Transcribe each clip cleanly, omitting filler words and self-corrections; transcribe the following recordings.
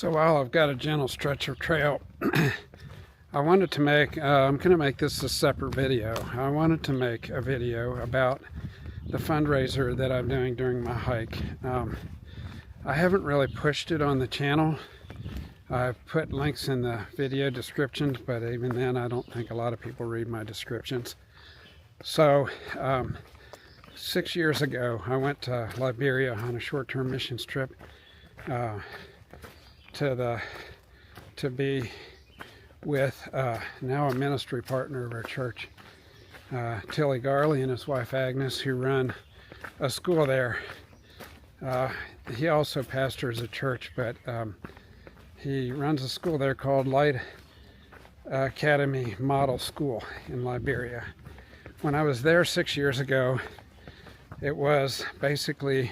So while I've got a gentle stretch of trail, I wanted to make, I'm going to make this a separate video. I wanted to make a video about the fundraiser that I'm doing during my hike. I haven't really pushed it on the channel. I've put links in the video descriptions, but even then I don't think a lot of people read my descriptions. So 6 years ago I went to Liberia on a short-term missions trip to be with now a ministry partner of our church, Tilly Garley and his wife Agnes, who run a school there. He also pastors a church, but he runs a school there called Light Academy Model School in Liberia. When I was there 6 years ago, it was basically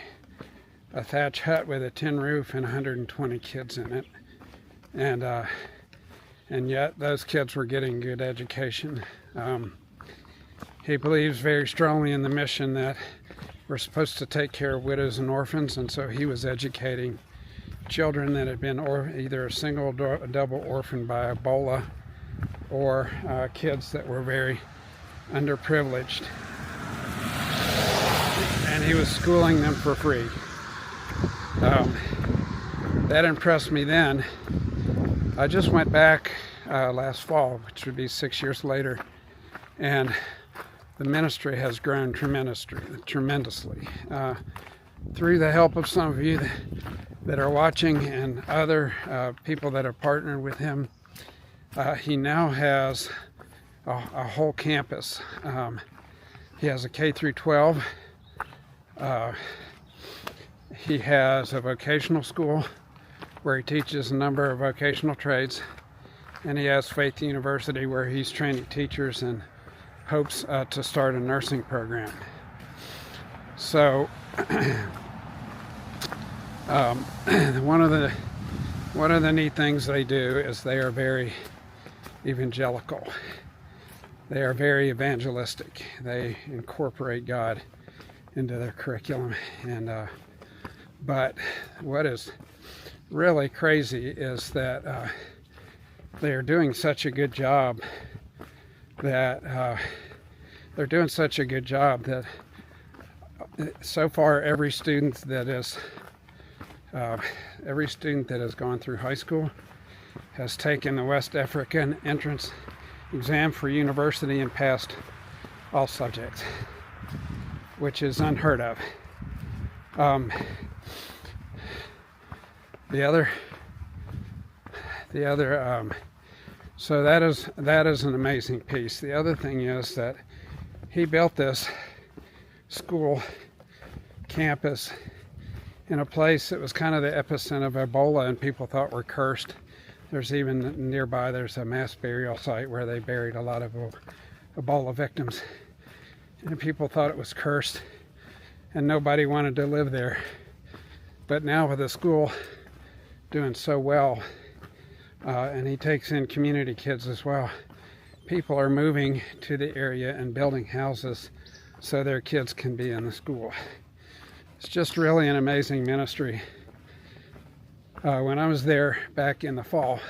a thatch hut with a tin roof and 120 kids in it, and yet those kids were getting good education. He believes very strongly in the mission that we're supposed to take care of widows and orphans, and so he was educating children that had been either a single or double orphaned by Ebola, or kids that were very underprivileged, and he was schooling them for free. That impressed me then. I just went back last fall, which would be 6 years later, and the ministry has grown tremendously. Through the help of some of you that are watching and other people that are partnered with him, he now has a whole campus. He has a K through 12. He has a vocational school where he teaches a number of vocational trades, and he has Faith University where he's training teachers and hopes to start a nursing program. So one of the neat things they do is they are very evangelical. They are very evangelistic. They incorporate God into their curriculum, and but what is really crazy is that they are doing such a good job that so far every student that has gone through high school has taken the West African entrance exam for university and passed all subjects, which is unheard of. So that is an amazing piece. The other thing is that he built this school campus in a place that was kind of the epicenter of Ebola, and people thought were cursed. There's even nearby, there's a mass burial site where they buried a lot of Ebola victims, and people thought it was cursed and nobody wanted to live there. But now with the school doing so well, and he takes in community kids as well, people are moving to the area and building houses so their kids can be in the school. It's just really an amazing ministry. When I was there back in the fall,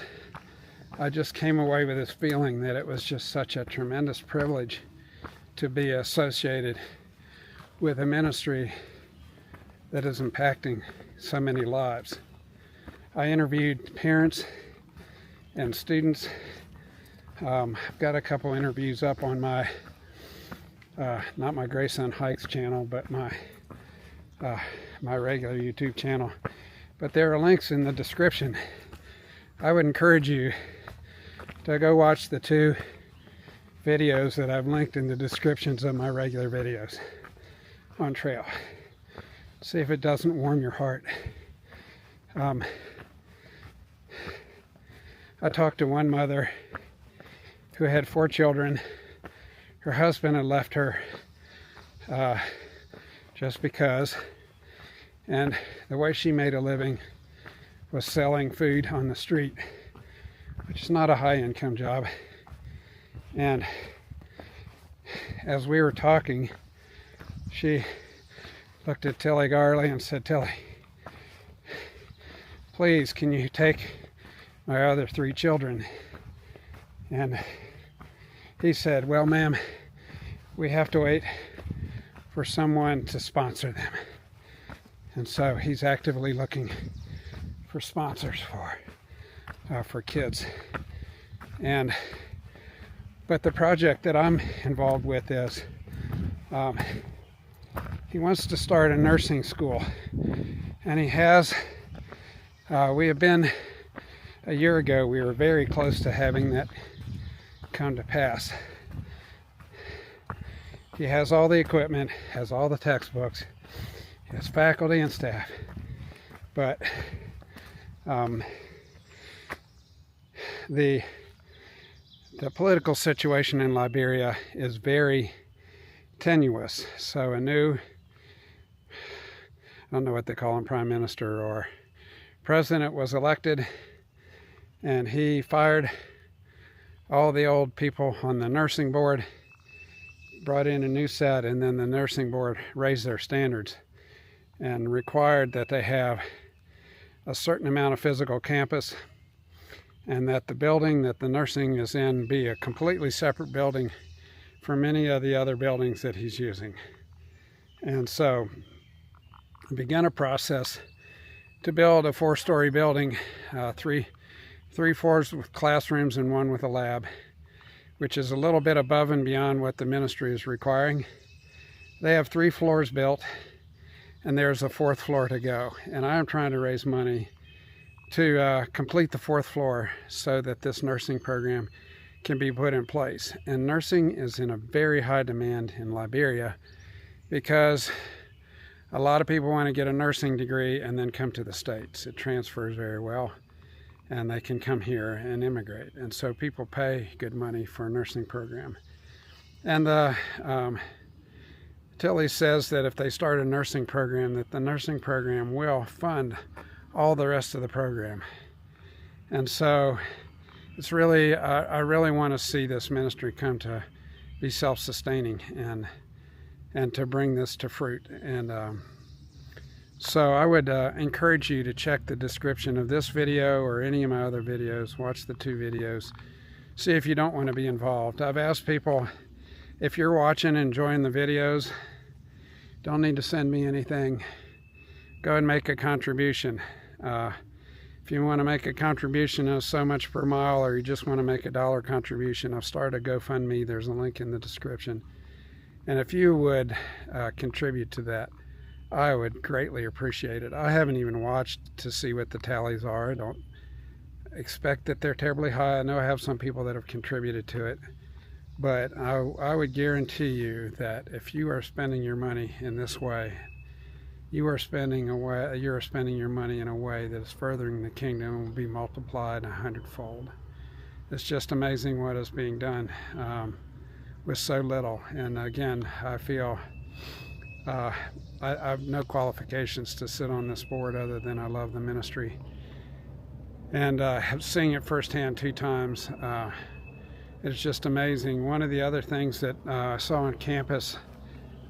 I just came away with this feeling that it was just such a tremendous privilege to be associated with a ministry that is impacting so many lives. I interviewed parents and students. I've got a couple interviews up on my, not my Grayson Hikes channel, but my regular YouTube channel. But there are links in the description. I would encourage you to go watch the two videos that I've linked in the descriptions of my regular videos on trail. See if it doesn't warm your heart. I talked to one mother who had 4 children. Her husband had left her just because, and the way she made a living was selling food on the street, which is not a high-income job. And as we were talking, she looked at Tilly Garley and said, "Tilly, please, can you take my other 3 children? And he said, well, ma'am, we have to wait for someone to sponsor them. And so he's actively looking for sponsors for kids. But the project that I'm involved with is he wants to start a nursing school, and he has. We have been, a year ago, we were very close to having that come to pass. He has all the equipment, has all the textbooks, he has faculty and staff, but the political situation in Liberia is very tenuous. So a new, I don't know what they call him, prime minister or president was elected, and he fired all the old people on the nursing board, brought in a new set, and then the nursing board raised their standards and required that they have a certain amount of physical campus, and that the building that the nursing is in be a completely separate building from any of the other buildings that he's using. And so I began a process to build a 4-story building, three floors with classrooms and 1 with a lab, which is a little bit above and beyond what the ministry is requiring. They have 3 floors built, and there's a 4th floor to go. And I am trying to raise money to complete the 4th floor so that this nursing program can be put in place. And nursing is in a very high demand in Liberia because a lot of people want to get a nursing degree and then come to the States. It transfers very well, and they can come here and immigrate. And so people pay good money for a nursing program. And Tilly says that if they start a nursing program, that the nursing program will fund all the rest of the program. And so it's really, I really want to see this ministry come to be self-sustaining and to bring this to fruit. And so I would encourage you to check the description of this video or any of my other videos. Watch the 2 videos. See if you don't want to be involved. I've asked people, if you're watching and enjoying the videos, don't need to send me anything. Go and make a contribution. If you want to make a contribution of so much per mile, or you just want to make a $1 contribution, I've started a GoFundMe. There's a link in the description. And if you would contribute to that, I would greatly appreciate it. I haven't even watched to see what the tallies are. I don't expect that they're terribly high. I know I have some people that have contributed to it, but I would guarantee you that if you are spending your money in this way, you're spending your money in a way that is furthering the kingdom and will be multiplied 100-fold. It's just amazing what is being done with so little. And again, I feel I have no qualifications to sit on this board other than I love the ministry. And seeing it firsthand 2 times, it's just amazing. One of the other things that I saw on campus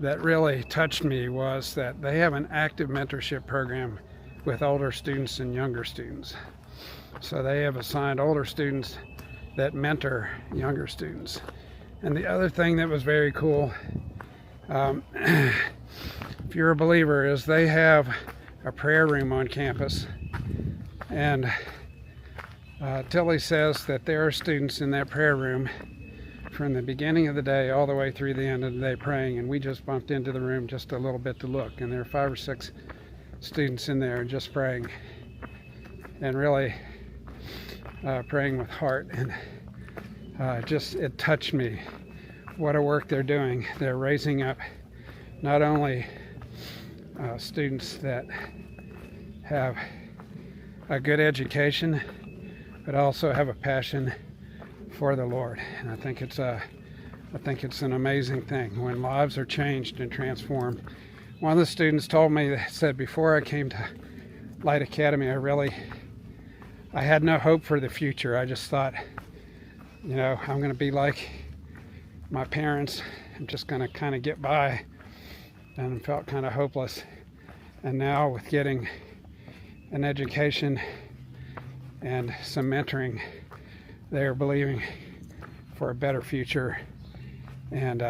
that really touched me was that they have an active mentorship program with older students and younger students. So they have assigned older students that mentor younger students. And the other thing that was very cool, if you're a believer, is they have a prayer room on campus. And Tilly says that there are students in that prayer room from the beginning of the day all the way through the end of the day praying, and we just bumped into the room just a little bit to look, and there are 5 or 6 students in there just praying, and really praying with heart. And it touched me what a work they're doing. They're raising up not only students that have a good education, but also have a passion for the Lord. And I think it's an amazing thing when lives are changed and transformed. One of the students told me, said, before I came to Light Academy, I had no hope for the future. I just thought, I'm going to be like my parents. I'm just going to kind of get by, and felt kind of hopeless. And now with getting an education and some mentoring. They're believing for a better future, and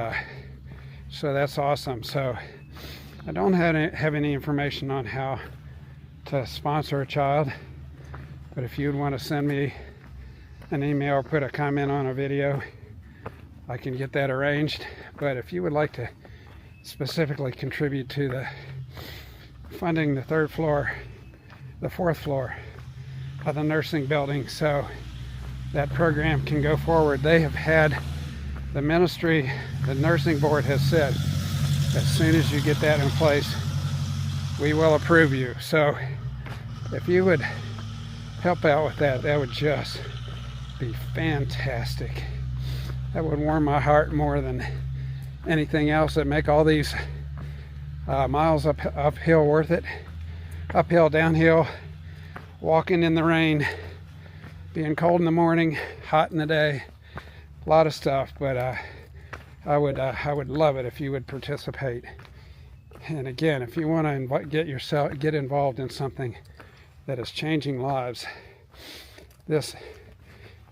so that's awesome. So I don't have any information on how to sponsor a child, but if you'd want to send me an email or put a comment on a video, I can get that arranged. But if you would like to specifically contribute to the funding the fourth floor of the nursing building so that program can go forward, they have had the ministry, the nursing board has said, as soon as you get that in place, we will approve you. So if you would help out with that, that would just be fantastic. That would warm my heart more than anything else. That make all these miles uphill worth it. Uphill, downhill, walking in the rain, being cold in the morning, hot in the day, a lot of stuff. But I would love it if you would participate. And again, if you want to get involved in something that is changing lives, this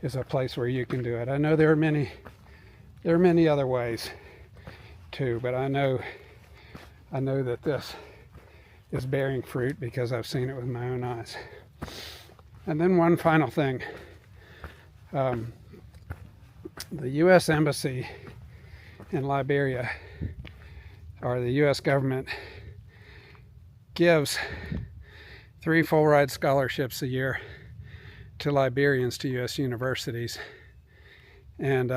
is a place where you can do it. I know there are many other ways too, but I know that this is bearing fruit because I've seen it with my own eyes. And then one final thing. The U.S. Embassy in Liberia, or the U.S. government, gives 3 full-ride scholarships a year to Liberians to U.S. universities. And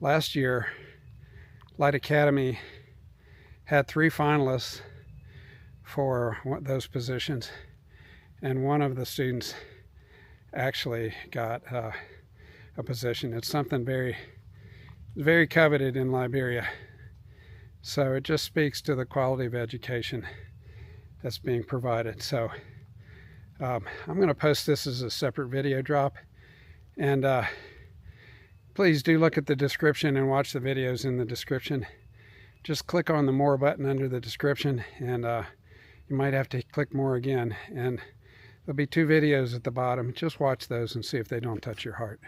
last year, Light Academy had 3 finalists for those positions, and one of the students actually got a position. It's something very, very coveted in Liberia. So it just speaks to the quality of education that's being provided. So I'm going to post this as a separate video drop, and please do look at the description and watch the videos in the description. Just click on the more button under the description, and you might have to click more again, and there'll be 2 videos at the bottom. Just watch those and see if they don't touch your heart.